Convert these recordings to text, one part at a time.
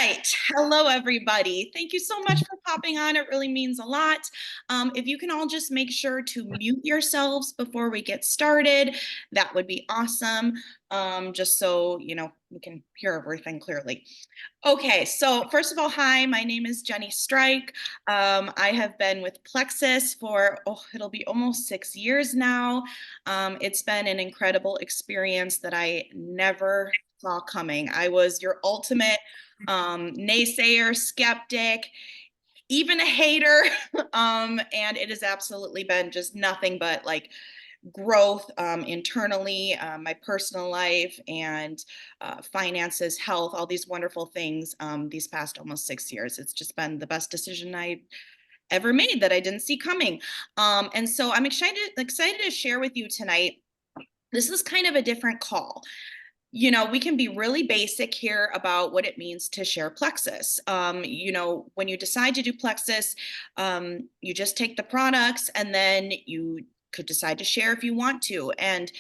right. Hello, everybody. Thank you so much for popping on. It really means a lot. If you can all just make sure to mute yourselves before we get started, that would be awesome. Just so, we can hear everything clearly. Okay, so first of all, hi, my name is Jenny Strike. I have been with Plexus for, it'll be almost 6 years now. It's been an incredible experience that I never saw coming. I was your ultimate naysayer, skeptic, even a hater. And it has absolutely been just nothing but like growth internally, my personal life, and finances, health, all these wonderful things these past almost 6 years. It's just been the best decision I ever made that I didn't see coming. And so I'm excited to share with you tonight. This is kind of a different call. We can be really basic here about what it means to share Plexus. When you decide to do Plexus, you just take the products and then you could decide to share if you want to. And,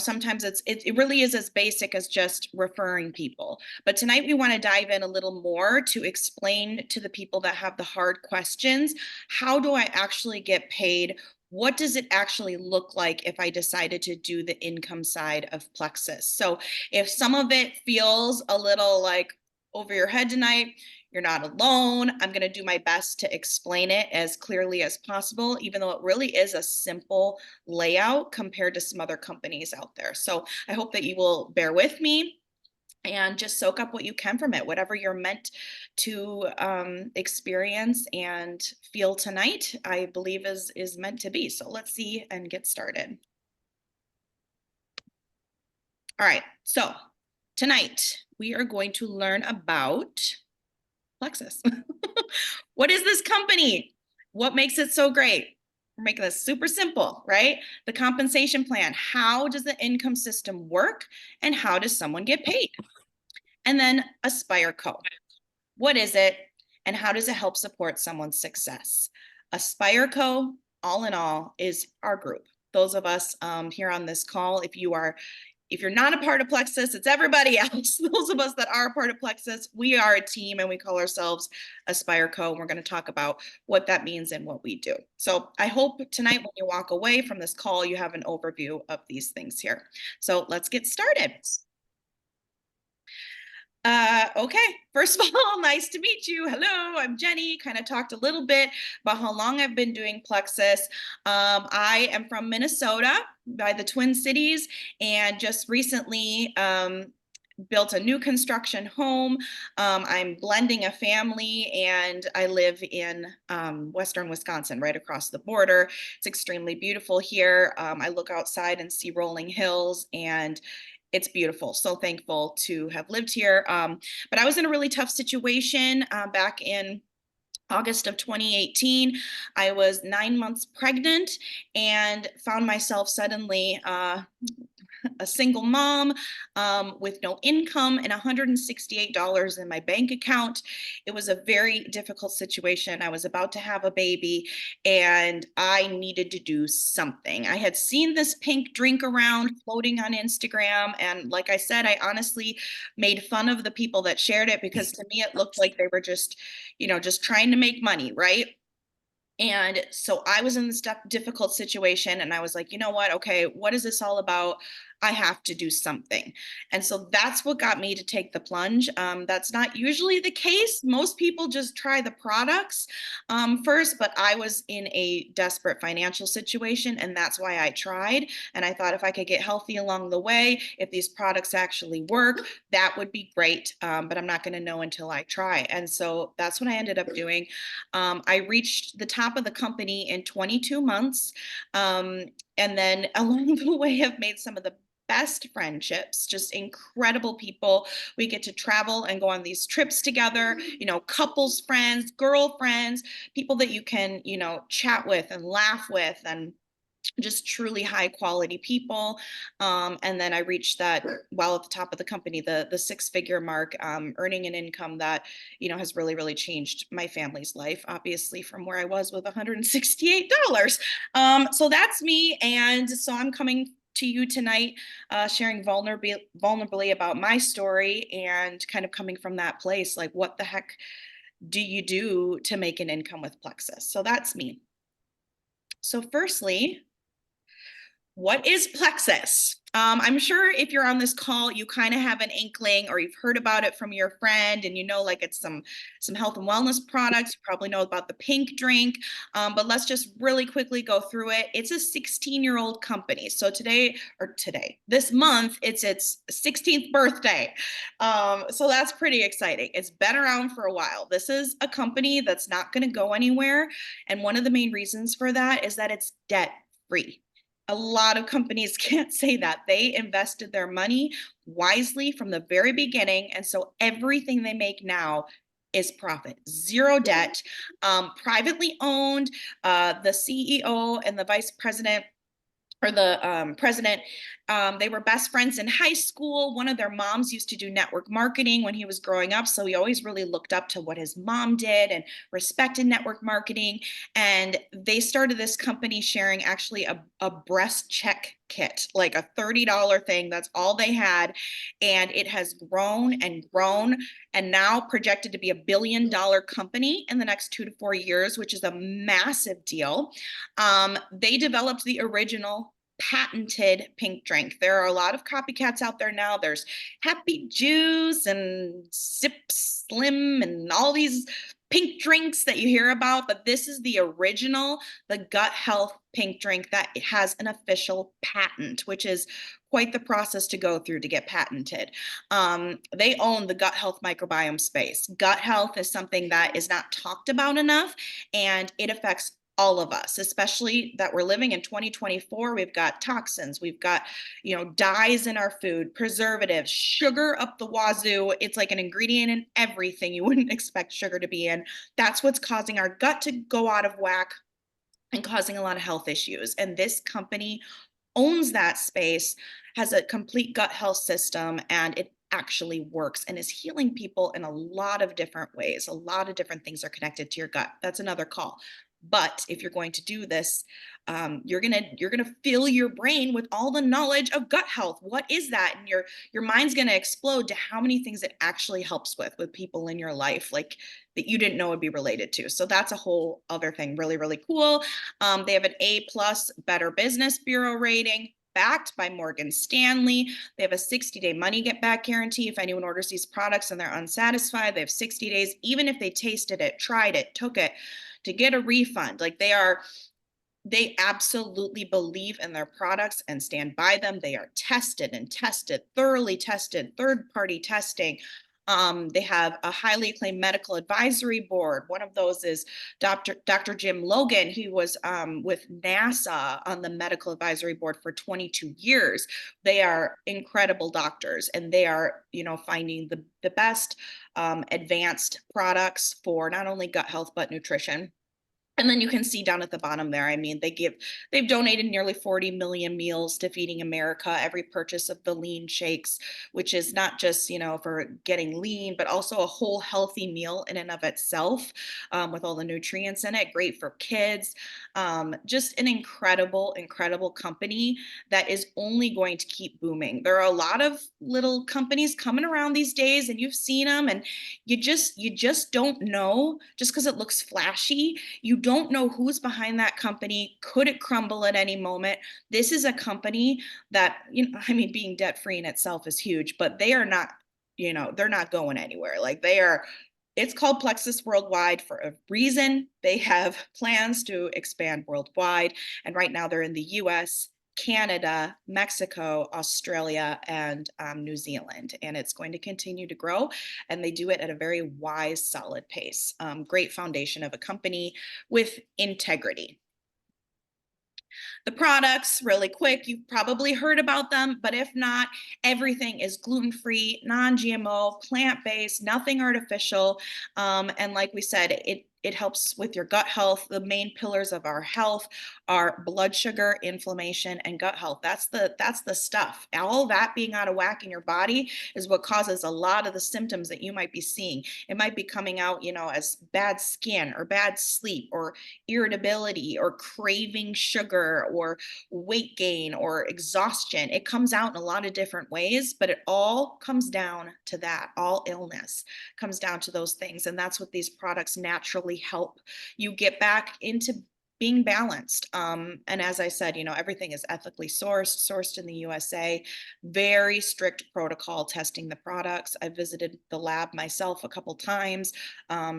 sometimes it really is as basic as just referring people. But tonight we want to dive in a little more to explain to the people that have the hard questions, how do I actually get paid? What does it actually look like if I decided to do the income side of Plexus? So if some of it feels a little like over your head tonight, you're not alone. I'm going to do my best to explain it as clearly as possible, even though it really is a simple layout compared to some other companies out there. So I hope that you will bear with me and just soak up what you can from it, whatever you're meant to experience and feel tonight, I believe is meant to be. So let's see and get started. All right, so tonight we are going to learn about Plexus. What is this company? What makes it so great? We're making this super simple, right? The compensation plan. How does the income system work and how does someone get paid? And then Aspire Co. What is it and how does it help support someone's success? Aspire Co, all in all, is our group. Those of us here on this call, if you're not a part of Plexus, it's everybody else. Those of us that are a part of Plexus, we are a team and we call ourselves Aspire Co. And we're going to talk about what that means and what we do. So I hope tonight when you walk away from this call, you have an overview of these things here. So let's get started. Okay, first of all, nice to meet you. Hello, I'm Jenny. Kind of talked a little bit about how long I've been doing Plexus. I am from Minnesota by the Twin Cities and just recently built a new construction home. I'm blending a family and I live in Western Wisconsin, right across the border. It's extremely beautiful here. I look outside and see rolling hills and it's beautiful. So thankful to have lived here. But I was in a really tough situation back in August of 2018. I was 9 months pregnant and found myself suddenly a single mom with no income and $168 in my bank account. It was a very difficult situation. I was about to have a baby and I needed to do something. I had seen this pink drink around floating on Instagram. And like I said, I honestly made fun of the people that shared it because to me, it looked like they were just, just trying to make money, right? And so I was in this difficult situation and I was like, you know what? Okay, what is this all about? I have to do something. And so that's what got me to take the plunge. That's not usually the case. Most people just try the products first, but I was in a desperate financial situation and that's why I tried. And I thought if I could get healthy along the way, if these products actually work, that would be great. But I'm not going to know until I try. And so that's what I ended up doing. I reached the top of the company in 22 months. And then along the way, I've made some of the best friendships, just incredible people. We get to travel and go on these trips together, couples friends, girlfriends, people that you can, chat with and laugh with and just truly high quality people. And then I reached that while at the top of the company, the 6-figure mark, earning an income that, has really, really changed my family's life, obviously from where I was with $168. So that's me. And so I'm coming to you tonight, sharing vulnerably about my story and kind of coming from that place. Like, what the heck do you do to make an income with Plexus? So that's me. So, firstly, what is Plexus? I'm sure if you're on this call, you kind of have an inkling, or you've heard about it from your friend, and you know, like, it's some health and wellness products. You probably know about the pink drink, but let's just really quickly go through it. It's a 16-year-old company. So this month, it's its 16th birthday. So that's pretty exciting. It's been around for a while. This is a company that's not going to go anywhere, and one of the main reasons for that is that it's debt free. A lot of companies can't say that. They invested their money wisely from the very beginning. And so everything they make now is profit, zero debt, privately owned. The CEO and the vice president, or the president, they were best friends in high school. One of their moms used to do network marketing when he was growing up. So he always really looked up to what his mom did and respected network marketing. And they started this company sharing actually a breast check kit, like a $30 thing. That's all they had. And it has grown and grown, and now projected to be $1 billion company in the next 2 to 4 years, which is a massive deal. They developed the original patented pink drink. There are a lot of copycats out there now. There's Happy Juice and Sip Slim and all these pink drinks that you hear about, but this is the original, the gut health pink drink that has an official patent, which is quite the process to go through to get patented. They own the gut health microbiome space. Gut health is something that is not talked about enough, and it affects all of us, especially that we're living in 2024. We've got toxins, we've got, dyes in our food, preservatives, sugar up the wazoo. It's like an ingredient in everything you wouldn't expect sugar to be in. That's what's causing our gut to go out of whack and causing a lot of health issues. And this company owns that space, has a complete gut health system, and it actually works and is healing people in a lot of different ways. A lot of different things are connected to your gut. That's another call. But if you're going to do this, you're gonna fill your brain with all the knowledge of gut health. What is that? And your mind's gonna explode to how many things it actually helps with people in your life, like that you didn't know would be related to. So that's a whole other thing. Really, really cool. They have an A+ Better Business Bureau rating, backed by Morgan Stanley. They have a 60-day money get back guarantee. If anyone orders these products and they're unsatisfied, they have 60 days, even if they tasted it, tried it, took it, to get a refund. Like, they absolutely believe in their products and stand by them. They are tested and tested, thoroughly tested, third-party testing. They have a highly acclaimed medical advisory board. One of those is Dr. Jim Logan. He was with NASA on the medical advisory board for 22 years. They are incredible doctors, and they are, finding the best advanced products for not only gut health, but nutrition. And then you can see down at the bottom there, I mean, they've donated nearly 40 million meals to Feeding America. Every purchase of the lean shakes, which is not just, for getting lean, but also a whole healthy meal in and of itself, with all the nutrients in it. Great for kids. Just an incredible, incredible company that is only going to keep booming. There are a lot of little companies coming around these days, and you've seen them, and you just don't know, just because it looks flashy. You don't know who's behind that company. Could it crumble at any moment? This is a company that, I mean, being debt free in itself is huge, but they are not, they're not going anywhere. Like, it's called Plexus Worldwide for a reason. They have plans to expand worldwide. And right now they're in the US, Canada, Mexico, Australia, and New Zealand. And it's going to continue to grow. And they do it at a very wise, solid pace. Great foundation of a company with integrity. The products, really quick, you've probably heard about them, but if not, everything is gluten-free, non-GMO, plant-based, nothing artificial. And like we said, it helps with your gut health. The main pillars of our health are blood sugar, inflammation, and gut health. That's the stuff. All that being out of whack in your body is what causes a lot of the symptoms that you might be seeing. It might be coming out, as bad skin or bad sleep or irritability or craving sugar or weight gain or exhaustion. It comes out in a lot of different ways, but it all comes down to that. All illness comes down to those things. And that's what these products naturally help you get back into being balanced. And as I said, everything is ethically sourced in the USA, very strict protocol testing the products. I visited the lab myself a couple times,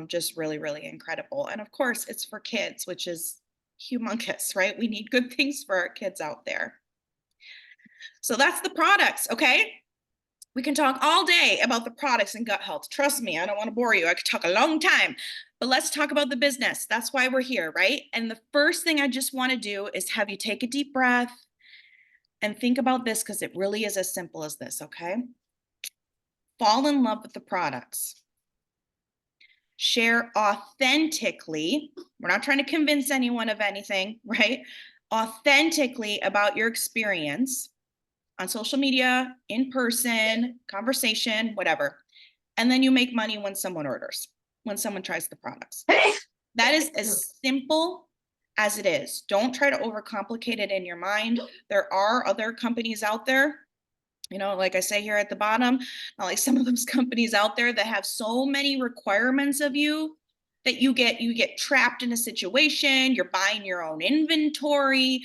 just really, really incredible. And of course, it's for kids, which is humongous, right? We need good things for our kids out there. So that's the products, okay? We can talk all day about the products and gut health. Trust me, I don't want to bore you. I could talk a long time, but let's talk about the business. That's why we're here, right? And the first thing I just want to do is have you take a deep breath and think about this, because it really is as simple as this, okay? Fall in love with the products. Share authentically. We're not trying to convince anyone of anything, right? Authentically about your experience on social media, in person, conversation, whatever. And then you make money when someone orders, when someone tries the products. That is as simple as it is. Don't try to overcomplicate it in your mind. There are other companies out there, like I say here at the bottom, not like some of those companies out there that have so many requirements of you that you get trapped in a situation. You're buying your own inventory.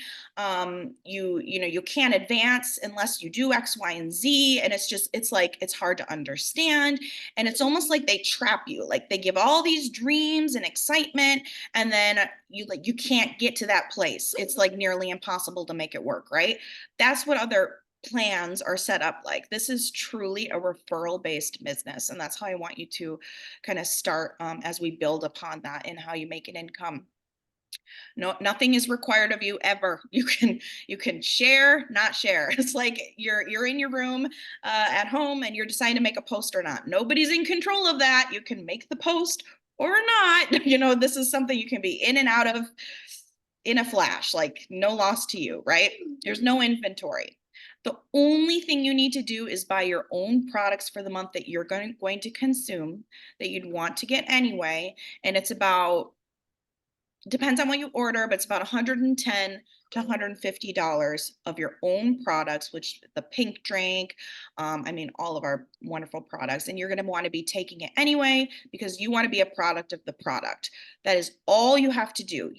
You can't advance unless you do X, Y, and Z. And it's hard to understand. And it's almost like they trap you. Like they give all these dreams and excitement, and then you can't get to that place. It's like nearly impossible to make it work, right? That's what other plans are set up like. This is truly a referral based business, and that's how I want you to kind of start, as we build upon that and how you make an income. No, nothing is required of you ever. You can share, not share. It's like you're in your room at home and you're deciding to make a post or not. Nobody's in control of that. You can make the post or not. This is something you can be in and out of in a flash, like no loss to you, right? There's no inventory. The only thing you need to do is buy your own products for the month that you're going to consume, that you'd want to get anyway. And it's about, depends on what you order, but it's about $110 to $150 of your own products, which the pink drink, all of our wonderful products. And you're going to want to be taking it anyway, because you want to be a product of the product. That is all you have to do.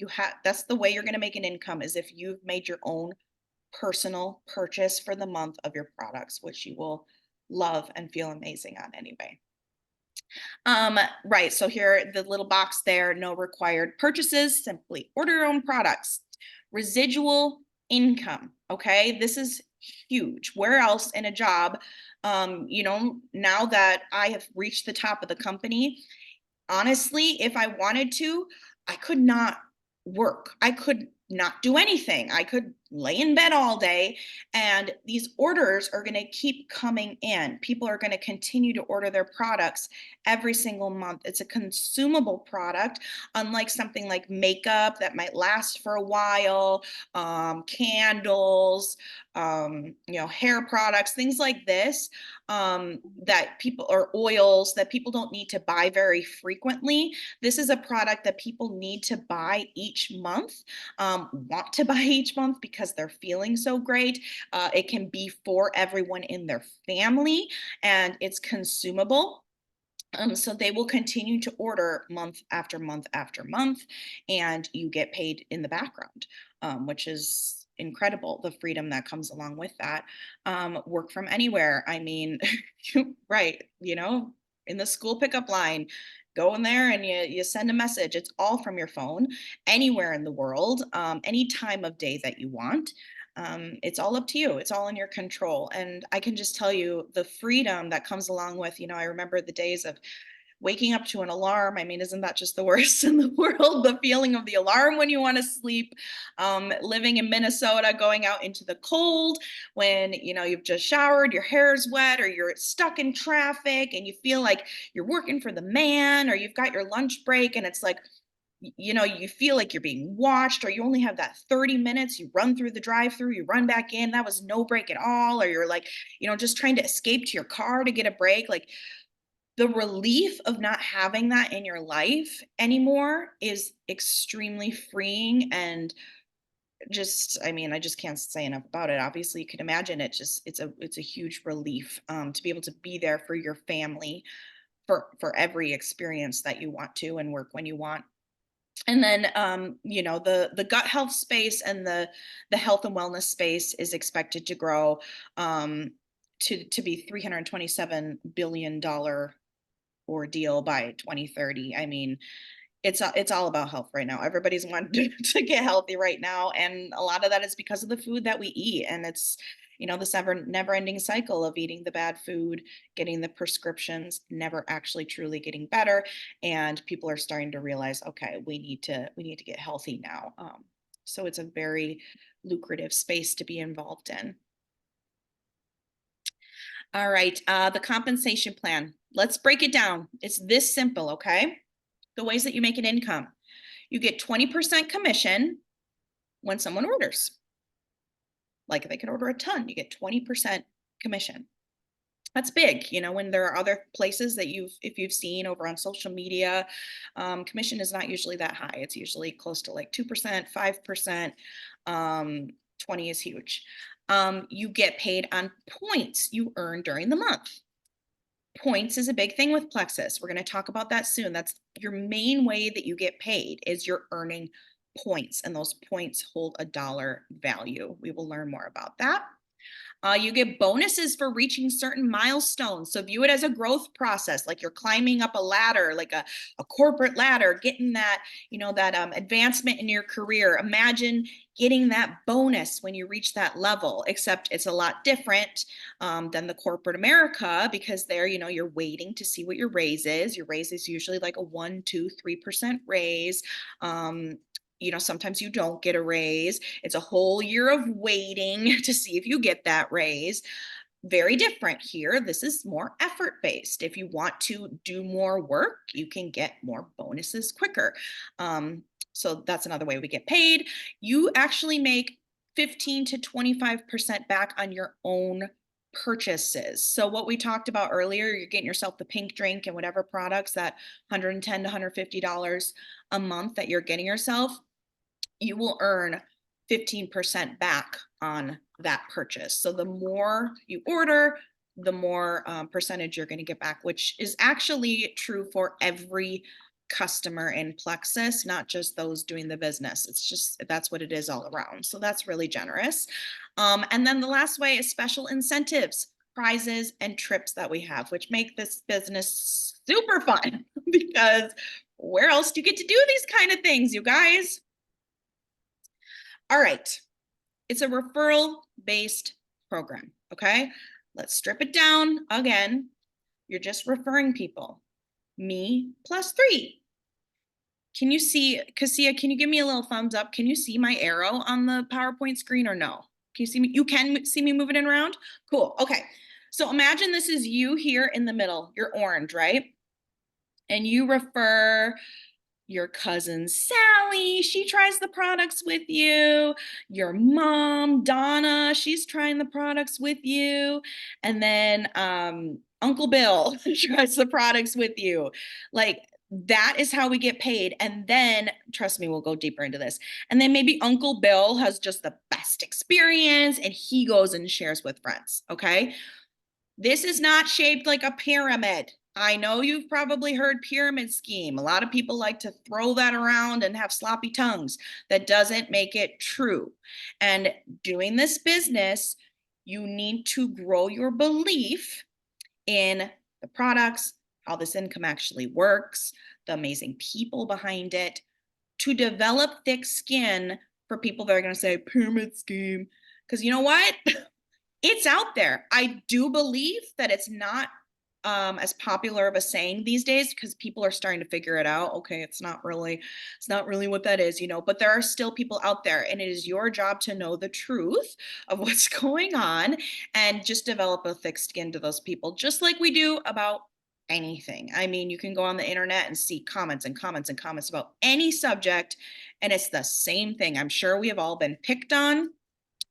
That's the way you're going to make an income, is if you've made your own personal purchase for the month of your products, which you will love and feel amazing on anyway. Right, so here, the little box there, no required purchases, simply order your own products. Residual income, okay? This is huge. Where else in a job, now that I have reached the top of the company, honestly, if I wanted to, I could not work. I could not do anything. I could lay in bed all day, and these orders are going to keep coming in. People are going to continue to order their products every single month. It's a consumable product, unlike something like makeup that might last for a while, candles, hair products, things like this, that people, or oils that people don't need to buy very frequently. This is a product that people need to buy each month, want to buy each month because they're feeling so great. It can be for everyone in their family, and it's consumable. So they will continue to order month after month after month, and you get paid in the background, which is incredible, the freedom that comes along with that. Work from anywhere. Right, in the school pickup line, go in there and you send a message. It's all from your phone, anywhere in the world, any time of day that you want. It's all up to you. It's all in your control. And I can just tell you the freedom that comes along with, I remember the days of waking up to an alarm. Isn't that just the worst in the world? The feeling of the alarm when you want to sleep, living in Minnesota, going out into the cold when, you've just showered, your hair's wet, or you're stuck in traffic and you feel like you're working for the man, or you've got your lunch break and it's like, you feel like you're being watched, or you only have that 30 minutes, you run through the drive-through, you run back in, that was no break at all, or you're like, just trying to escape to your car to get a break. Like, the relief of not having that in your life anymore is extremely freeing. And I just can't say enough about it. Obviously, you can imagine it's a huge relief, to be able to be there for your family for every experience that you want to, and work when you want. And then, the gut health space and the health and wellness space is expected to grow, to be $327 billion ordeal by 2030. I mean, it's all about health right now. Everybody's wanting to get healthy right now, and a lot of that is because of the food that we eat. And it's, this never ending cycle of eating the bad food, getting the prescriptions, never actually truly getting better. And people are starting to realize, okay, we need to get healthy now. So it's a very lucrative space to be involved in. All right, the compensation plan. Let's break it down. It's this simple, okay? The ways that you make an income. You get 20% commission when someone orders. Like, if they can order a ton, you get 20% commission. That's big, when there are other places that if you've seen over on social media, commission is not usually that high. It's usually close to like 2%, 5%. 20 is huge. You get paid on points you earn during the month. Points is a big thing with Plexus. We're going to talk about that soon. That's your main way that you get paid, is you're earning points, and those points hold a dollar value. We will learn more about that. You get bonuses for reaching certain milestones. So view it as a growth process, like you're climbing up a ladder, like a corporate ladder, getting that, advancement in your career. Imagine getting that bonus when you reach that level, except it's a lot different, than the corporate America, because there, you're waiting to see what your raise is. Your raise is usually like a 1, 2, 3% raise. Sometimes you don't get a raise. It's a whole year of waiting to see if you get that raise. Very different here. This is more effort based. If you want to do more work, you can get more bonuses quicker. So that's another way we get paid. You actually make 15 to 25% back on your own purchases. So what we talked about earlier, you're getting yourself the pink drink and whatever products, that $110 to $150 a month that you're getting yourself, you will earn 15% back on that purchase. So the more you order, the more percentage you're going to get back, which is actually true for every customer in Plexus, not just those doing the business. It's just, that's what it is all around. So that's really generous. And then the last way is special incentives, prizes, and trips that we have, which make this business super fun because where else do you get to do these kind of things, you guys? All right, it's a referral-based program, okay? Let's strip it down again. You're just referring people. Me plus 3. Can you see, Cassia, can you give me a little thumbs up? Can you see my arrow on the PowerPoint screen or no? Can you see me? You can see me moving it around? Cool, okay. So imagine this is you here in the middle. You're orange, right? And you refer your cousin Sally, she tries the products with you. Your mom, Donna, she's trying the products with you. And then Uncle Bill tries the products with you. Like, that is how we get paid. And then, trust me, we'll go deeper into this. And then maybe Uncle Bill has just the best experience and he goes and shares with friends, okay? This is not shaped like a pyramid. I know you've probably heard pyramid scheme. A lot of people like to throw that around and have sloppy tongues. That doesn't make it true. And doing this business, you need to grow your belief in the products, how this income actually works, the amazing people behind it, to develop thick skin for people that are going to say pyramid scheme. Because you know what? It's out there. I do believe that it's not as popular of a saying these days because people are starting to figure it out. Okay, it's not really what that is, but there are still people out there, and it is your job to know the truth of what's going on and just develop a thick skin to those people, just like we do about anything. I mean, you can go on the internet and see comments and comments and comments about any subject, and it's the same thing. I'm sure we have all been picked on,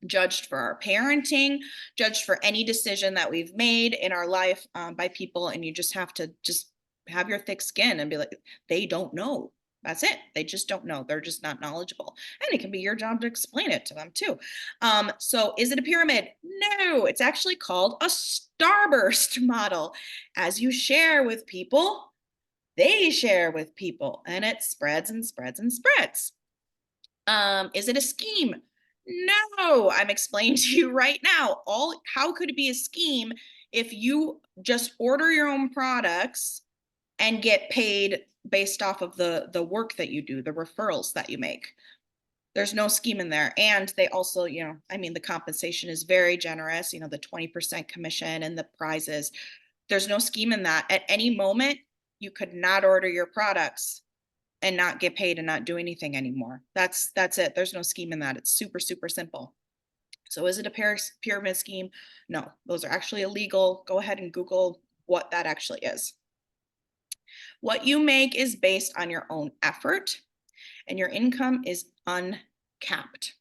judged for our parenting, judged for any decision that we've made in our life by people, and you just have to just have your thick skin and be like, they don't know. That's it. They just don't know. They're just not knowledgeable. And it can be your job to explain it to them too. So is it a pyramid? No, it's actually called a starburst model. As you share with people, they share with people, and it spreads and spreads and spreads. Is it a scheme? No, I'm explaining to you right now. How could it be a scheme if you just order your own products and get paid based off of the work that you do, the referrals that you make? There's no scheme in there. And they also, I mean, the compensation is very generous, the 20% commission and the prizes. There's no scheme in that. At any moment, you could not order your products and not get paid and not do anything anymore. That's it. There's no scheme in that. It's super, super simple. So is it a pyramid scheme? No, those are actually illegal. Go ahead and Google what that actually is. What you make is based on your own effort, and your income is uncapped.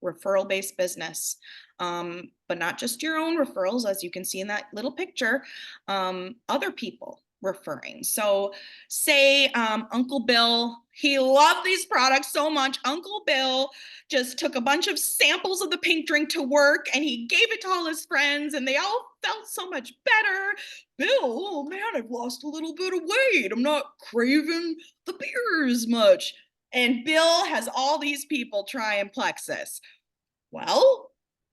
Referral-based business, but not just your own referrals, as you can see in that little picture, other people referring. So say Uncle Bill, he loved these products so much. Uncle Bill just took a bunch of samples of the pink drink to work and he gave it to all his friends and they all felt so much better. Bill, oh man, I've lost a little bit of weight. I'm not craving the beer as much. And Bill has all these people trying Plexus. Well,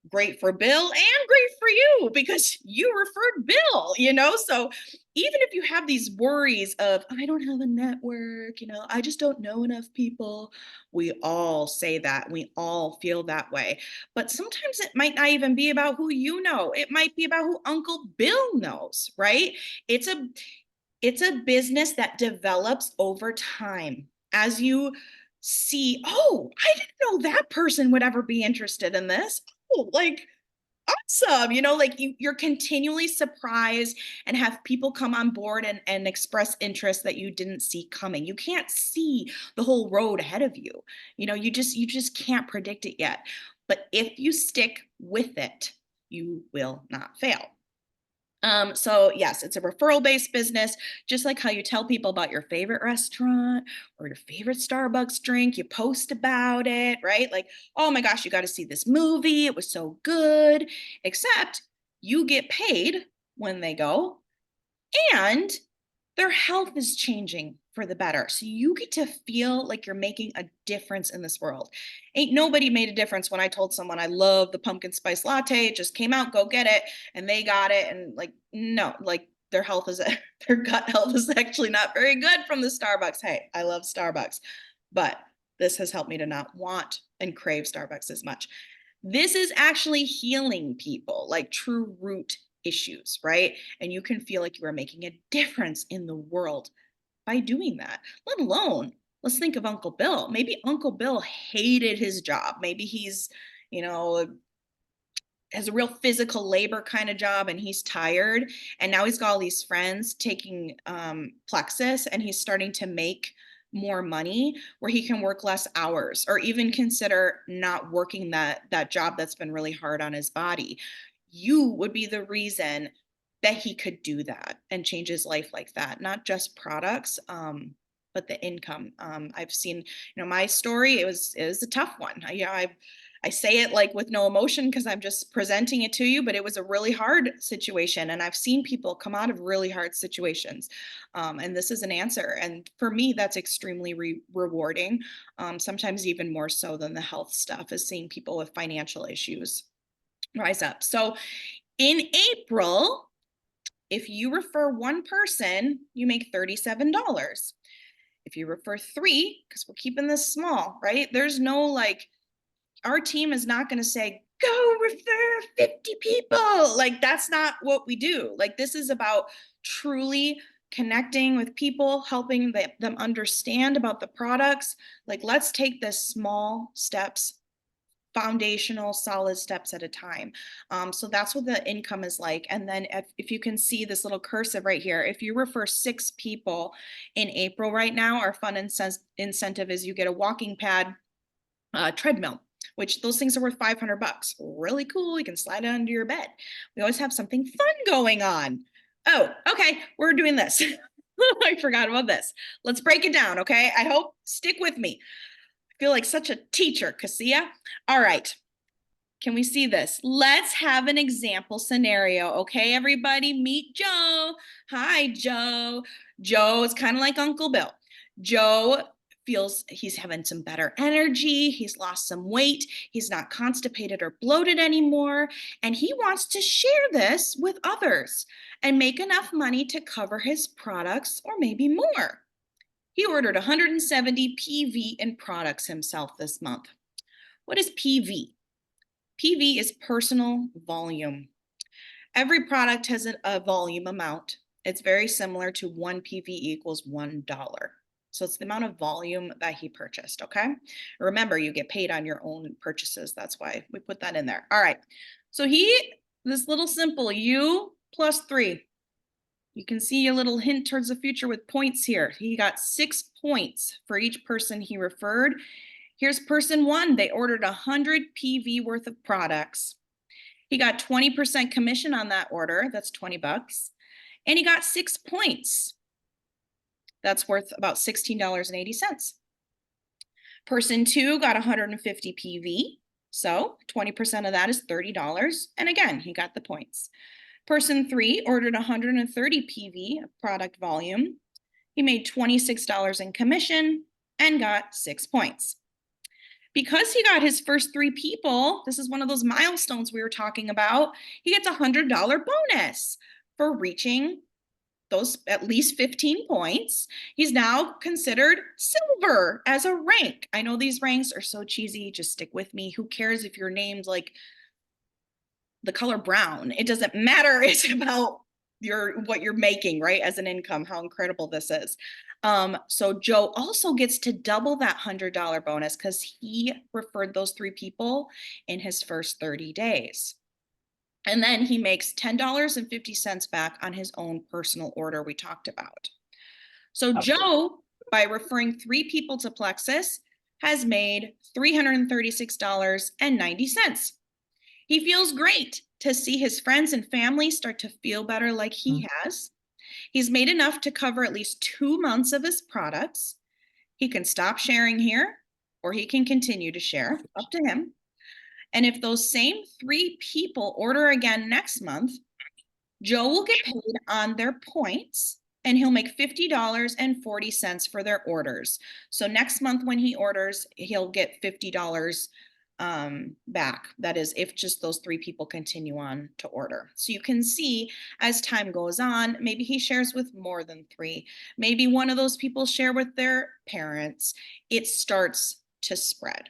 great for Bill and great for you because you referred Bill, So even if you have these worries of, I don't have a network, I just don't know enough people, we all say that. We all feel that way. But sometimes it might not even be about who you know. It might be about who Uncle Bill knows, right? It's a business that develops over time as you see, oh, I didn't know that person would ever be interested in this. Oh, like awesome. Like you're continually surprised and have people come on board and express interest that you didn't see coming. You can't see the whole road ahead of you. You just can't predict it yet. But if you stick with it, you will not fail. So yes, it's a referral-based business, just like how you tell people about your favorite restaurant or your favorite Starbucks drink, you post about it, right? Like, oh my gosh, you got to see this movie. It was so good. Except you get paid when they go, and their health is changing for the better. So you get to feel like you're making a difference in this world. Ain't nobody made a difference when I told someone I love the pumpkin spice latte. It just came out, go get it. And they got it. And like, no, like their health is, their gut health is actually not very good from the Starbucks. Hey, I love Starbucks, but this has helped me to not want and crave Starbucks as much. This is actually healing people, like true root issues, right? And you can feel like you are making a difference in the world by doing that. Let alone, let's think of Uncle Bill. Maybe Uncle Bill hated his job. Maybe he's, you know, has a real physical labor kind of job and he's tired. And now he's got all these friends taking Plexus and he's starting to make more money where he can work less hours or even consider not working that job that's been really hard on his body. You would be the reason that he could do that and change his life like that, not just products, but the income. I've seen, my story, it was a tough one. I say it like with no emotion because I'm just presenting it to you, but it was a really hard situation. And I've seen people come out of really hard situations. And this is an answer. And for me, that's extremely rewarding. Sometimes even more so than the health stuff, is seeing people with financial issues rise up. So in April, if you refer one person, you make $37. If you refer three, because we're keeping this small, right? There's no like, our team is not going to say, go refer 50 people. Like, that's not what we do. Like, this is about truly connecting with people, helping them understand about the products. Like, let's take this small steps foundational solid steps at a time. So that's what the income is like. And then if you can see this little cursive right here, if you refer 6 people in April right now, our fun incentive is you get a walking pad treadmill, which those things are worth $500. Really cool. You can slide it under your bed. We always have something fun going on. Oh, okay. We're doing this. I forgot about this. Let's break it down. Okay. I hope stick with me. I feel like such a teacher, Cassia. All right. Can we see this? Let's have an example scenario. Okay, everybody, meet Joe. Hi, Joe. Joe is kind of like Uncle Bill. Joe feels he's having some better energy. He's lost some weight. He's not constipated or bloated anymore. And he wants to share this with others and make enough money to cover his products or maybe more. He ordered 170 PV in products himself this month. What is PV? PV is personal volume. Every product has a volume amount. It's very similar to 1 PV equals $1. So it's the amount of volume that he purchased, okay? Remember, you get paid on your own purchases. That's why we put that in there. All right. So this little simple, U plus 3. You can see a little hint towards the future with points here. He got 6 points for each person he referred. Here's person 1. They ordered 100 PV worth of products. He got 20% commission on that order. That's $20. And he got 6 points. That's worth about $16.80. Person 2 got 150 PV. So 20% of that is $30. And again, he got the points. Person 3 ordered 130 PV product volume. He made $26 in commission and got 6 points. Because he got his first 3 people, this is one of those milestones we were talking about, he gets a $100 bonus for reaching those at least 15 points. He's now considered silver as a rank. I know these ranks are so cheesy, just stick with me. Who cares if you're named like the color brown? It doesn't matter. It's about what you're making, right, as an income, how incredible this is. So Joe also gets to double that $100 bonus because he referred those 3 people in his first 30 days. And then he makes $10.50 back on his own personal order we talked about. So Joe, by referring 3 people to Plexus, has made $336.90. He feels great to see his friends and family start to feel better like he has. He's made enough to cover at least 2 months of his products. He can stop sharing here, or he can continue to share, up to him. And if those same 3 people order again next month, Joe will get paid on their points and he'll make $50.40 for their orders. So next month when he orders, he'll get $50 back. That is if just those 3 people continue on to order. So you can see as time goes on, maybe he shares with more than 3. Maybe one of those people share with their parents. It starts to spread.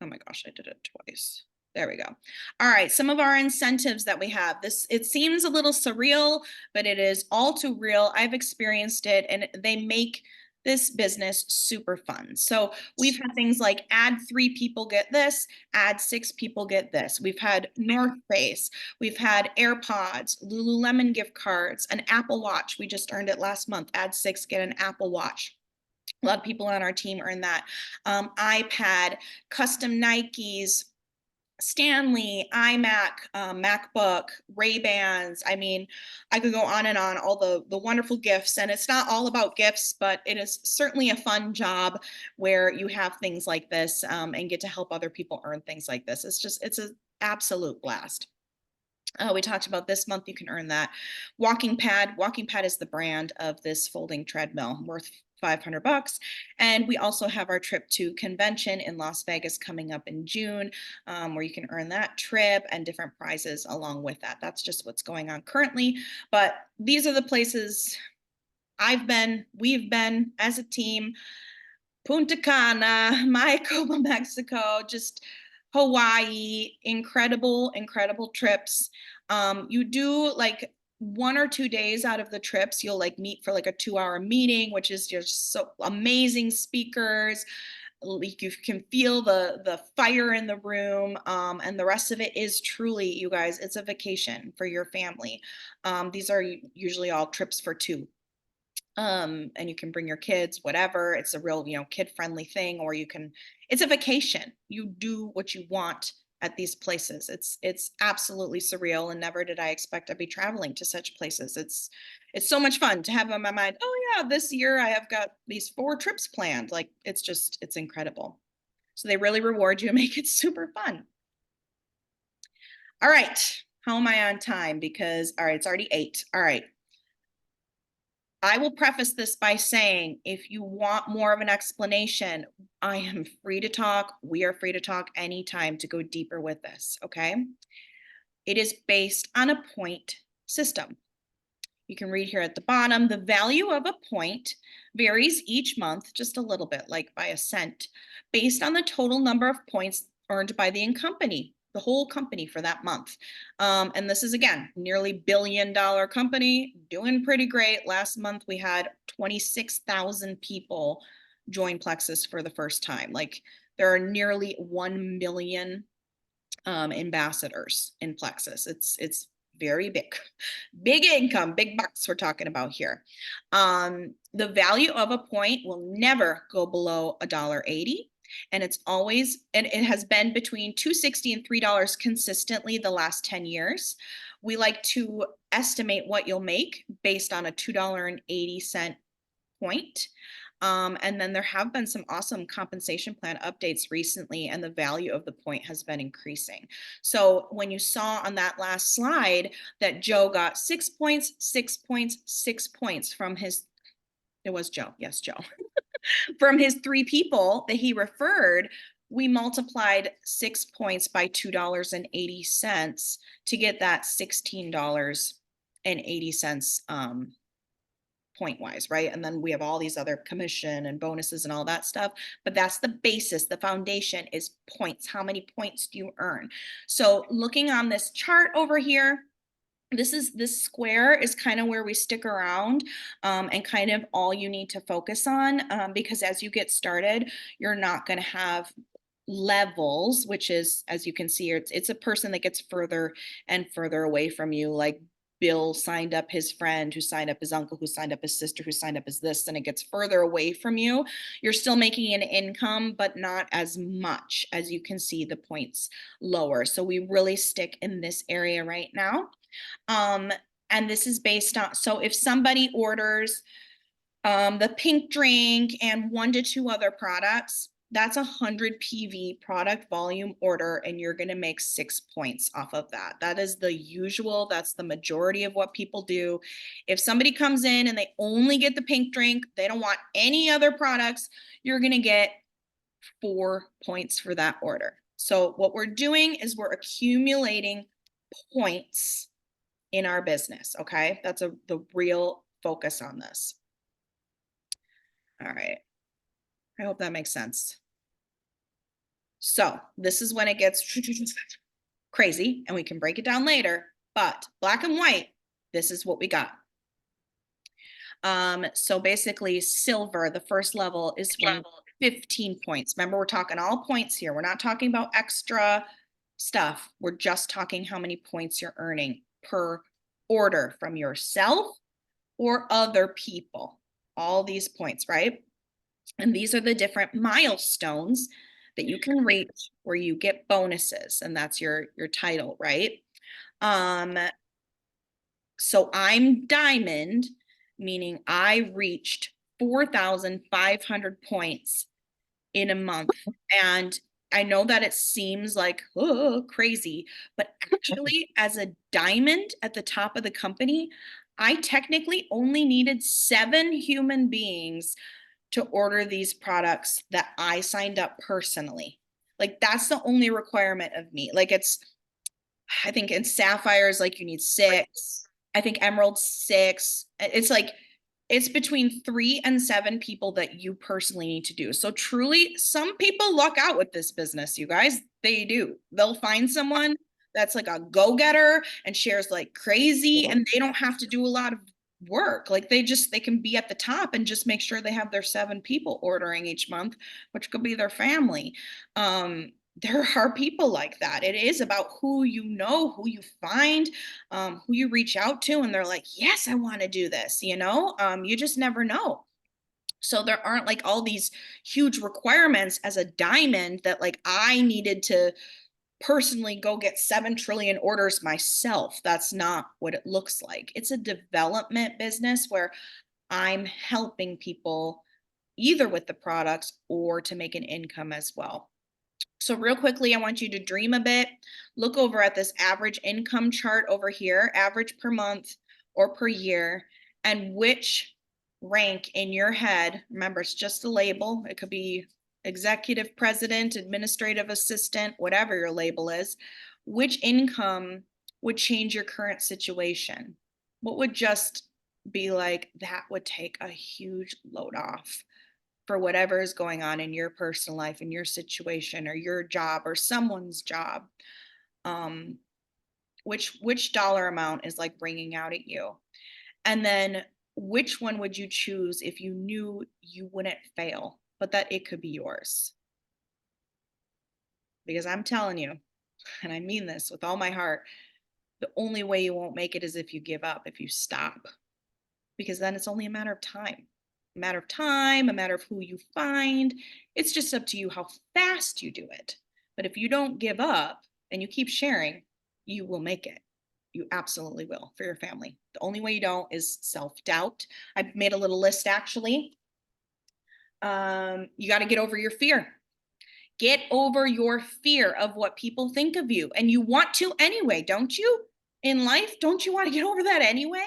Oh my gosh, I did it twice. There we go. All right, some of our incentives that we have. It seems a little surreal, but it is all too real. I've experienced it and they make this business super fun. So we've had things like add 3 people get this, add 6 people get this. We've had North Face, we've had AirPods, Lululemon gift cards, an Apple Watch. We just earned it last month. Add 6, get an Apple Watch. A lot of people on our team earn that. iPad, custom Nikes, Stanley, iMac, MacBook, Ray-Bans. I mean, I could go on and on, all the wonderful gifts. And it's not all about gifts, but it is certainly a fun job where you have things like this and get to help other people earn things like this. It's an absolute blast. We talked about this month, you can earn that. Walking Pad is the brand of this folding treadmill, worth $500. And we also have our trip to convention in Las Vegas coming up in June, where you can earn that trip and different prizes along with that. That's just what's going on currently. But these are the places we've been as a team. Punta Cana, Mayakoba, Mexico, just Hawaii, incredible trips. You do like 1 or 2 days out of the trips, you'll like meet for like a 2-hour meeting, which is just so amazing speakers, You can feel the fire in the room, and the rest of it is truly, you guys, it's a vacation for your family. These are usually all trips for two. And you can bring your kids, whatever. It's a real, kid friendly thing, or it's a vacation. You do what you want at these places. It's absolutely surreal, and never did I expect I'd be traveling to such places. It's so much fun to have on my mind. Oh yeah, this year I have got these 4 trips planned. Like it's incredible. So they really reward you and make it super fun. All right. How am I on time? Because all right, it's already 8. All right. I will preface this by saying, if you want more of an explanation, I am free to talk. We are free to talk anytime to go deeper with this, okay? It is based on a point system. You can read here at the bottom, the value of a point varies each month just a little bit, like by a cent, based on the total number of points earned by the company, the whole company for that month. And this is, again, nearly $1 billion company, doing pretty great. Last month we had 26,000 people join Plexus for the first time. Like, there are nearly 1 million ambassadors in Plexus. It's very big income, big bucks we're talking about here. The value of a point will never go below $1.80. And it has been between $2.60 and $3 consistently the last 10 years. We like to estimate what you'll make based on a $2.80 point. And then there have been some awesome compensation plan updates recently, and the value of the point has been increasing. So when you saw on that last slide that Joe got 6 points, 6 points, 6 points from it was Joe, yes, Joe, from his 3 people that he referred, we multiplied 6 points by $2.80 to get that $16.80 point wise, right? And then we have all these other commission and bonuses and all that stuff, but that's the basis. The foundation is points. How many points do you earn? So looking on this chart over here, this square is kind of where we stick around, and kind of all you need to focus on, because as you get started, you're not going to have levels, which is, as you can see, it's a person that gets further and further away from you. Like, Bill signed up his friend, who signed up his uncle, who signed up his sister, who signed up as this, and it gets further away from you. You're still making an income, but not as much. As you can see, the points lower. So we really stick in this area right now. And this is based on, so if somebody orders the pink drink and 1 to 2 other products, that's 100 PV product volume order, and you're going to make 6 points off of that. That is the usual. That's the majority of what people do. If somebody comes in and they only get the pink drink, they don't want any other products, you're going to get 4 points for that order. So what we're doing is we're accumulating points in our business, okay? That's the real focus on this. All right. I hope that makes sense. So this is when it gets crazy, and we can break it down later, but black and white, this is what we got. So basically silver, the first level, is 15 points. Remember, we're talking all points here. We're not talking about extra stuff. We're just talking how many points you're earning per order from yourself or other people. All these points, right? And these are the different milestones that you can reach where you get bonuses, and that's your title, right? So I'm diamond, meaning I reached 4,500 points in a month. And I know that it seems like, oh, crazy, but actually, as a diamond at the top of the company, I technically only needed 7 human beings to order these products that I signed up personally. Like, that's the only requirement of me. Like, I think in sapphires, like, you need 6. I think emerald 6. It's like, it's between 3 and 7 people that you personally need to do. So truly, some people luck out with this business, you guys. They do. They'll find someone that's like a go-getter and shares like crazy, and they don't have to do a lot of work. Like they can be at the top and just make sure they have their 7 people ordering each month, which could be their family. There are people like that. It is about who you know, who you find, who you reach out to, and they're like, yes, I want to do this. You just never know. So there aren't like all these huge requirements as a diamond that like I needed to personally go get 7 trillion orders myself. That's not what it looks like. It's a development business where I'm helping people either with the products or to make an income as well. So real quickly, I want you to dream a bit. Look over at this average income chart over here, average per month or per year, and which rank in your head, remember, it's just a label. It could be executive president, administrative assistant, whatever your label is. Which income would change your current situation? What would just be like, that would take a huge load off for whatever is going on in your personal life, in your situation, or your job, or someone's job? Um, which dollar amount is like ringing out at you? And then which one would you choose if you knew you wouldn't fail, but that it could be yours? Because I'm telling you, and I mean this with all my heart, the only way you won't make it is if you give up, if you stop, because then it's only a matter of time. A matter of time, a matter of who you find. It's just up to you how fast you do it. But if you don't give up and you keep sharing, you will make it. You absolutely will for your family. The only way you don't is self-doubt. I made a little list actually. You got to get over your fear. Get over your fear of what people think of you. And you want to anyway, don't you? In life, don't you want to get over that anyway?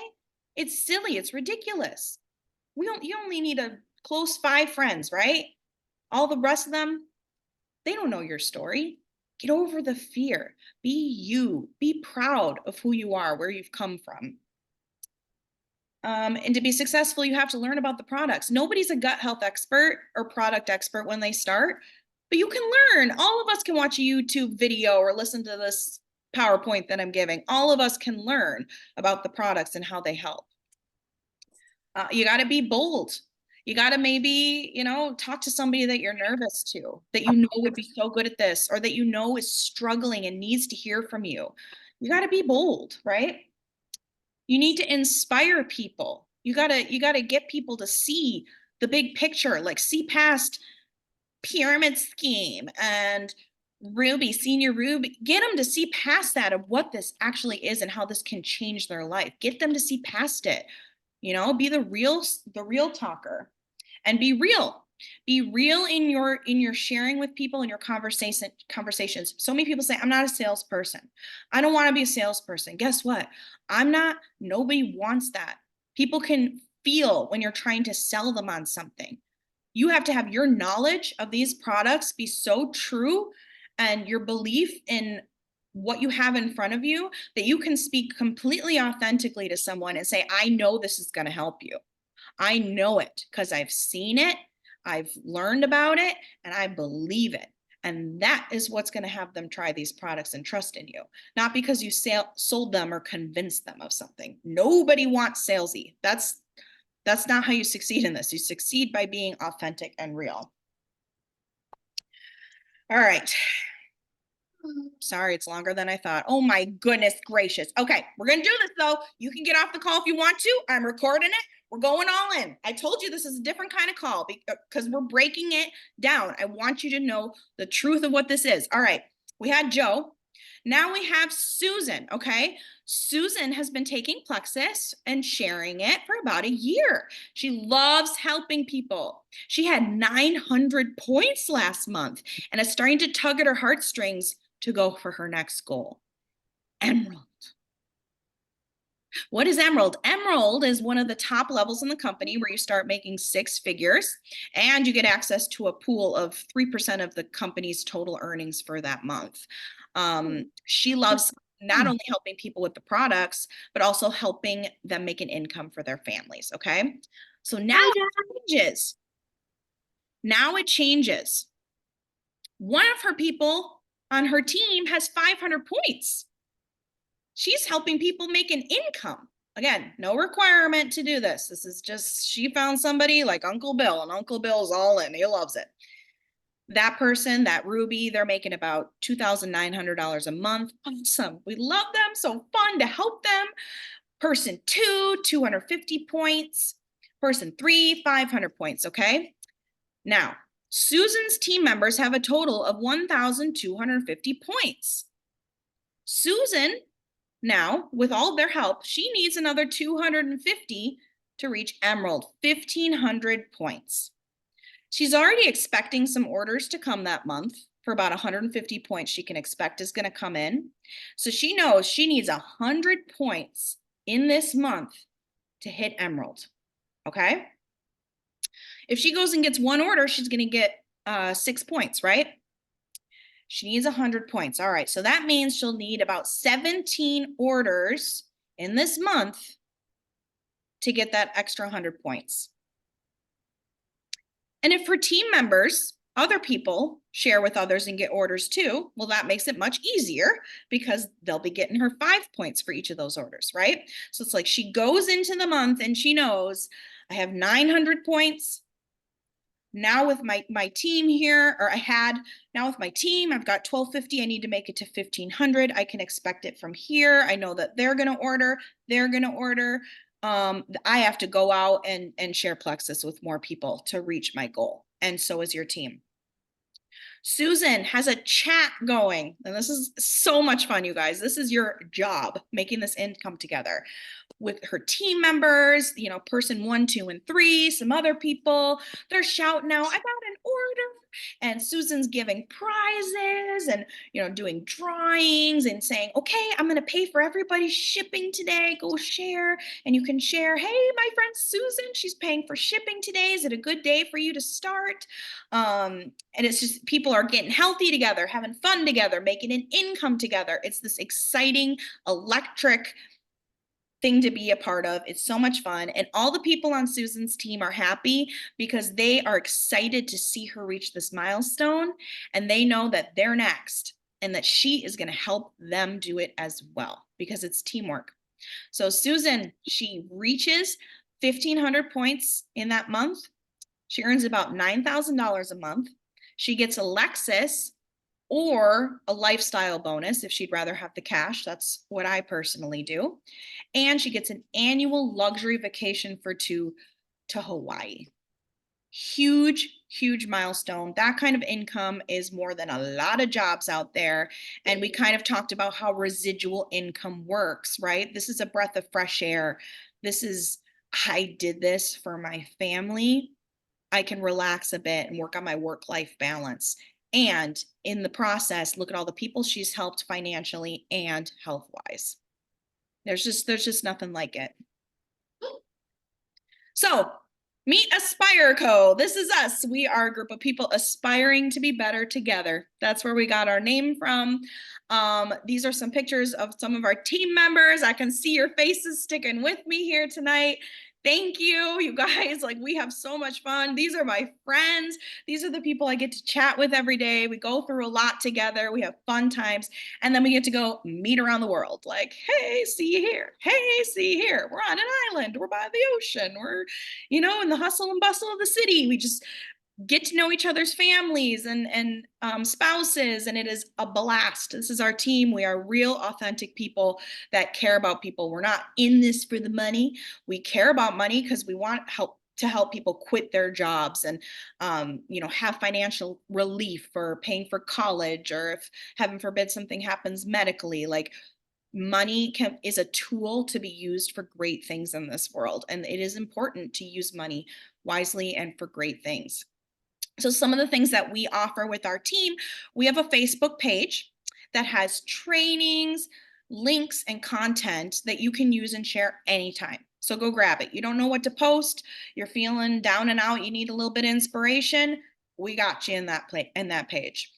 It's silly. It's ridiculous. You only need a close 5 friends, right? All the rest of them, they don't know your story. Get over the fear. Be you. Be proud of who you are, where you've come from. And to be successful, you have to learn about the products. Nobody's a gut health expert or product expert when they start, but you can learn. All of us can watch a YouTube video or listen to this PowerPoint that I'm giving. All of us can learn about the products and how they help. You got to be bold. You got to maybe, talk to somebody that you're nervous to, that you know would be so good at this, or that you know is struggling and needs to hear from you. You got to be bold, right? You need to inspire people. You gotta get people to see the big picture, like see past pyramid scheme and senior Ruby. Get them to see past that of what this actually is and how this can change their life. Get them to see past it. Be the real talker, and be real. Be real in your sharing with people, in your conversations. So many people say, I'm not a salesperson. I don't want to be a salesperson. Guess what? I'm not. Nobody wants that. People can feel when you're trying to sell them on something. You have to have your knowledge of these products be so true, and your belief in what you have in front of you, that you can speak completely authentically to someone and say, I know this is going to help you. I know it because I've seen it, I've learned about it, and I believe it. And that is what's going to have them try these products and trust in you, not because you sold them or convinced them of something. Nobody wants salesy. That's not how you succeed in this. You succeed by being authentic and real. All right. Sorry, it's longer than I thought. Oh my goodness gracious. Okay, we're going to do this though. You can get off the call if you want to. I'm recording it. We're going all in. I told you this is a different kind of call because we're breaking it down. I want you to know the truth of what this is. All right, we had Joe. Now we have Susan, okay? Susan has been taking Plexus and sharing it for about a year. She loves helping people. She had 900 points last month and is starting to tug at her heartstrings to go for her next goal. Emerald. What is Emerald? Emerald is one of the top levels in the company where you start making 6 figures and you get access to a pool of 3% of the company's total earnings for that month. She loves not only helping people with the products, but also helping them make an income for their families. Okay. So now it changes. Now it changes. One of her people on her team has 500 points. She's helping people make an income. Again, no requirement to do this. This is just, she found somebody like Uncle Bill, and Uncle Bill's all in. He loves it. That person, that Ruby, they're making about $2,900 a month. Awesome. We love them. So fun to help them. Person two, 250 points. Person three, 500 points. Okay. Now, Susan's team members have a total of 1,250 points. Susan, now, with all of their help, she needs another 250 to reach Emerald, 1,500 points. She's already expecting some orders to come that month for about 150 points she can expect is going to come in. So she knows she needs 100 points in this month to hit Emerald. Okay. If she goes and gets one order, she's going to get 6 points, right? She needs 100 points. All right. So that means she'll need about 17 orders in this month to get that extra 100 points. And if her team members, other people, share with others and get orders too, well, that makes it much easier because they'll be getting her 5 points for each of those orders, right? So it's like she goes into the month and she knows I have 900 points. Now with my team here, or now with my team, I've got 1,250. I need to make it to 1,500. I can expect it from here. I know that they're going to order. I have to go out and share Plexus with more people to reach my goal. And so is your team. Susan has a chat going, and this is so much fun, you guys. This is your job, making this income together with her team members, person 1, 2, and 3, some other people. They're shouting out, I got an order. And Susan's giving prizes and, doing drawings and saying, okay, I'm going to pay for everybody's shipping today. Go share. And you can share, hey, my friend Susan, she's paying for shipping today. Is it a good day for you to start? And it's just, people are getting healthy together, having fun together, making an income together. It's this exciting, electric thing to be a part of. It's so much fun. And all the people on Susan's team are happy because they are excited to see her reach this milestone. And they know that they're next and that she is going to help them do it as well because it's teamwork. So Susan, she reaches 1,500 points in that month. She earns about $9,000 a month. She gets a Lexus or a lifestyle bonus if she'd rather have the cash. That's what I personally do. And she gets an annual luxury vacation for 2 to Hawaii. Huge, huge milestone. That kind of income is more than a lot of jobs out there. And we kind of talked about how residual income works, right? This is a breath of fresh air. I did this for my family. I can relax a bit and work on my work-life balance. And in the process, look at all the people she's helped financially and health-wise. There's just nothing like it. So meet Aspire Co. This is us. We are a group of people aspiring to be better together. That's where we got our name from. These are some pictures of some of our team members. I can see your faces sticking with me here tonight. Thank you, you guys. Like, we have so much fun. These are my friends. These are the people I get to chat with every day. We go through a lot together. We have fun times. And then we get to go meet around the world. Like, hey, see you here. Hey, see you here. We're on an island. We're by the ocean. We're, in the hustle and bustle of the city. We just get to know each other's families and spouses, and it is a blast. This is our team. We are real, authentic people that care about people. We're not in this for the money. We care about money because we want to help people quit their jobs and have financial relief for paying for college, or if heaven forbid something happens medically. Like, money is a tool to be used for great things in this world, and it is important to use money wisely and for great things. So some of the things that we offer with our team, we have a Facebook page that has trainings, links, and content that you can use and share anytime. So go grab it. You don't know what to post, you're feeling down and out, you need a little bit of inspiration, we got you in that page.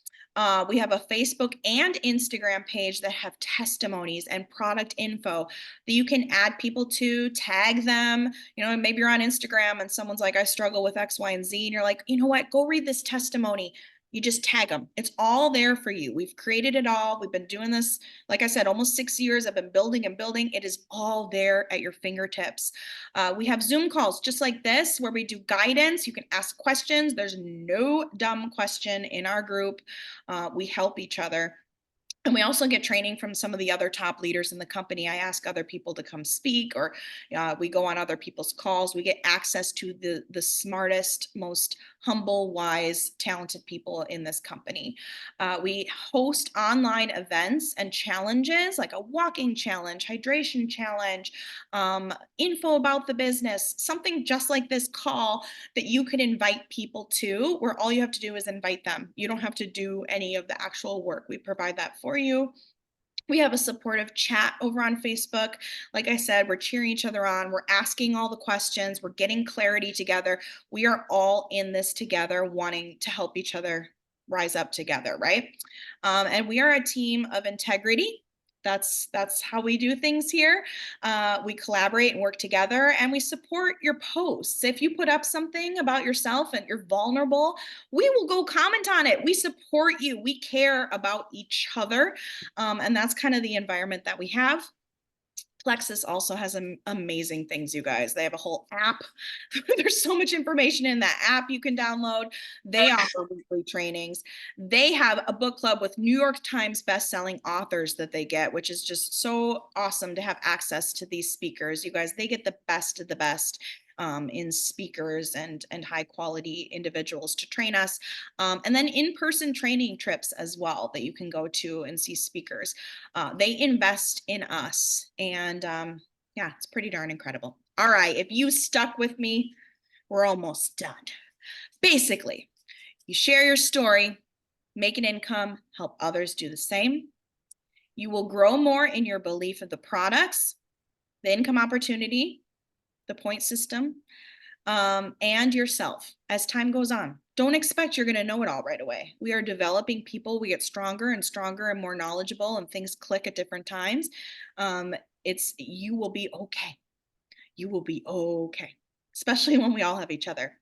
We have a Facebook and Instagram page that have testimonies and product info that you can add people to, tag them. Maybe you're on Instagram and someone's like, I struggle with X, Y, and Z. And you're like, you know what? Go read this testimony. You just tag them. It's all there for you. We've created it all. We've been doing this, like I said, almost 6 years. I've been building and building. It is all there at your fingertips. We have Zoom calls just like this where we do guidance. You can ask questions. There's no dumb question in our group. We help each other. And we also get training from some of the other top leaders in the company. I ask other people to come speak, or we go on other people's calls. We get access to the smartest, most humble, wise, talented people in this company. We host online events and challenges like a walking challenge, hydration challenge, info about the business, something just like this call that you could invite people to, where all you have to do is invite them. You don't have to do any of the actual work. We provide that for you. We have a supportive chat over on Facebook. Like I said, we're cheering each other on. We're asking all the questions. We're getting clarity together. We are all in this together, wanting to help each other rise up together, right? And we are a team of integrity. That's how we do things here. We collaborate and work together, and we support your posts. If you put up something about yourself and you're vulnerable, we will go comment on it. We support you. We care about each other. And that's kind of the environment that we have. Plexus also has some amazing things, you guys. They have a whole app. There's so much information in that app you can download. They offer weekly trainings. They have a book club with New York Times best-selling authors that they get, which is just so awesome to have access to these speakers. You guys, they get the best of the best in speakers and high quality individuals to train us. And then in-person training trips as well that you can go to and see speakers. They invest in us, and yeah, it's pretty darn incredible. All right, if you stuck with me, we're almost done. Basically, you share your story, make an income, help others do the same. You will grow more in your belief of the products, the income opportunity, the point system, and yourself as time goes on. Don't expect you're going to know it all right away. We are developing people. We get stronger and stronger and more knowledgeable, and things click at different times. You will be okay. You will be okay, especially when we all have each other.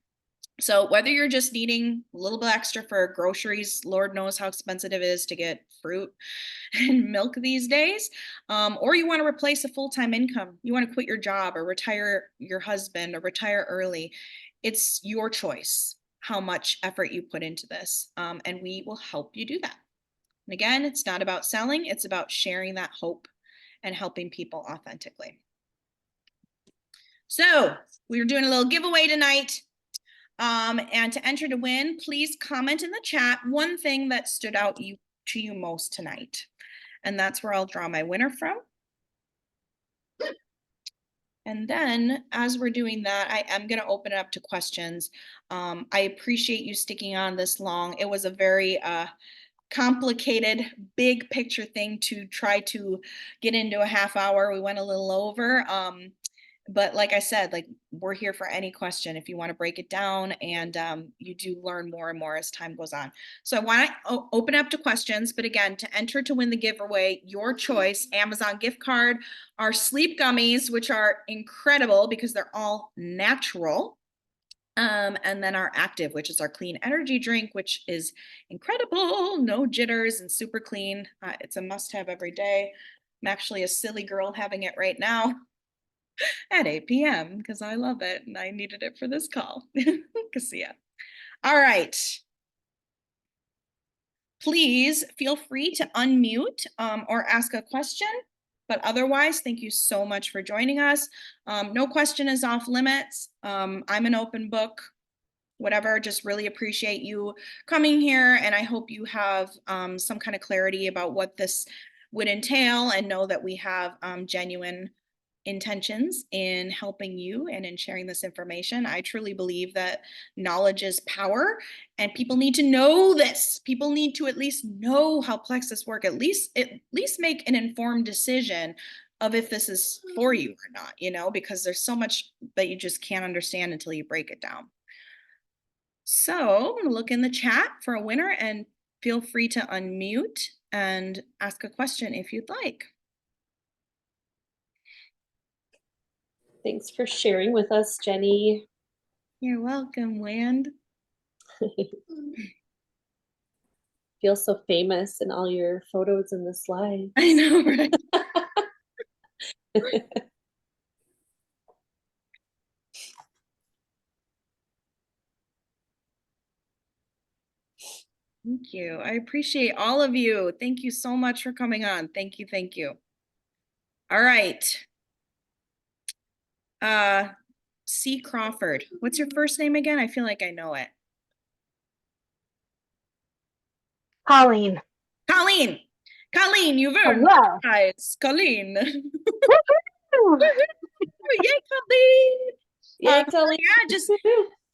So whether you're just needing a little bit extra for groceries, Lord knows how expensive it is to get fruit and milk these days, or you want to replace a full-time income, you want to quit your job or retire your husband or retire early, it's your choice how much effort you put into this, and we will help you do that. And again, it's not about selling, it's about sharing that hope and helping people authentically. So we're doing a little giveaway tonight. And to enter to win, please comment in the chat one thing that stood out to you most tonight. And that's where I'll draw my winner from. And then as we're doing that, I am going to open it up to questions. I appreciate you sticking on this long. It was a very complicated, big picture thing to try to get into a half hour. We went a little over. But like I said, like we're here for any question if you want to break it down, and you do learn more and more as time goes on. So I want to open up to questions, but again, to enter to win the giveaway, your choice, Amazon gift card, our sleep gummies, which are incredible because they're all natural. And then our active, which is our clean energy drink, which is incredible, no jitters and super clean. It's a must-have every day. I'm actually a silly girl having it right now at 8 p.m. because I love it and I needed it for this call. Cassia. All right. Please feel free to unmute or ask a question. But otherwise, thank you so much for joining us. No question is off limits. I'm an open book. Whatever, just really appreciate you coming here. And I hope you have some kind of clarity about what this would entail, and know that we have genuine intentions in helping you and in sharing this information. I truly believe that knowledge is power, and people need to know this. People need to at least know how Plexus work, at least make an informed decision of if this is for you or not, you know, because there's so much that you just can't understand until you break it down. So I'm gonna look in the chat for a winner, and feel free to unmute and ask a question if you'd like. Thanks for sharing with us, Jenny. You're welcome, Land. feel so famous in all your photos and the slides. I know, right? Thank you. I appreciate all of you. Thank you so much for coming on. Thank you. Thank you. All right. C. Crawford. What's your first name again? I feel like I know it. Colleen. Colleen. Colleen, you've earned Hello. the prize. Colleen. Woo-hoo! Yay, Colleen. Yay, Colleen. Yeah, just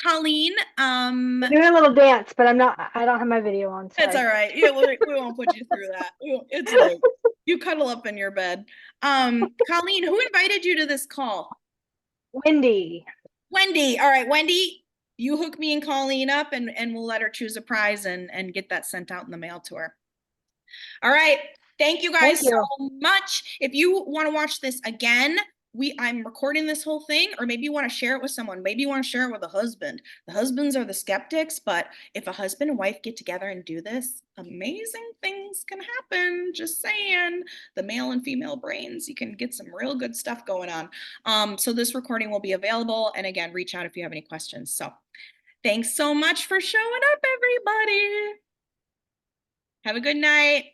Colleen. Doing a little dance, but I don't have my video on. That's Sorry. all right. Yeah, we won't put you through that. It's late. You cuddle up in your bed. Colleen, who invited you to this call? Wendy. Wendy. All right, Wendy, you hook me and Colleen up and we'll let her choose a prize and get that sent out in the mail to her. All right. Thank you guys Thank you. so much. If you want to watch this again, I'm recording this whole thing, or maybe you want to share it with someone. Maybe you want to share it with a husband. The husbands are the skeptics, but if a husband and wife get together and do this, amazing things can happen. Just saying, the male and female brains, you can get some real good stuff going on. So this recording will be available. And again, reach out if you have any questions. So thanks so much for showing up, everybody. Have a good night.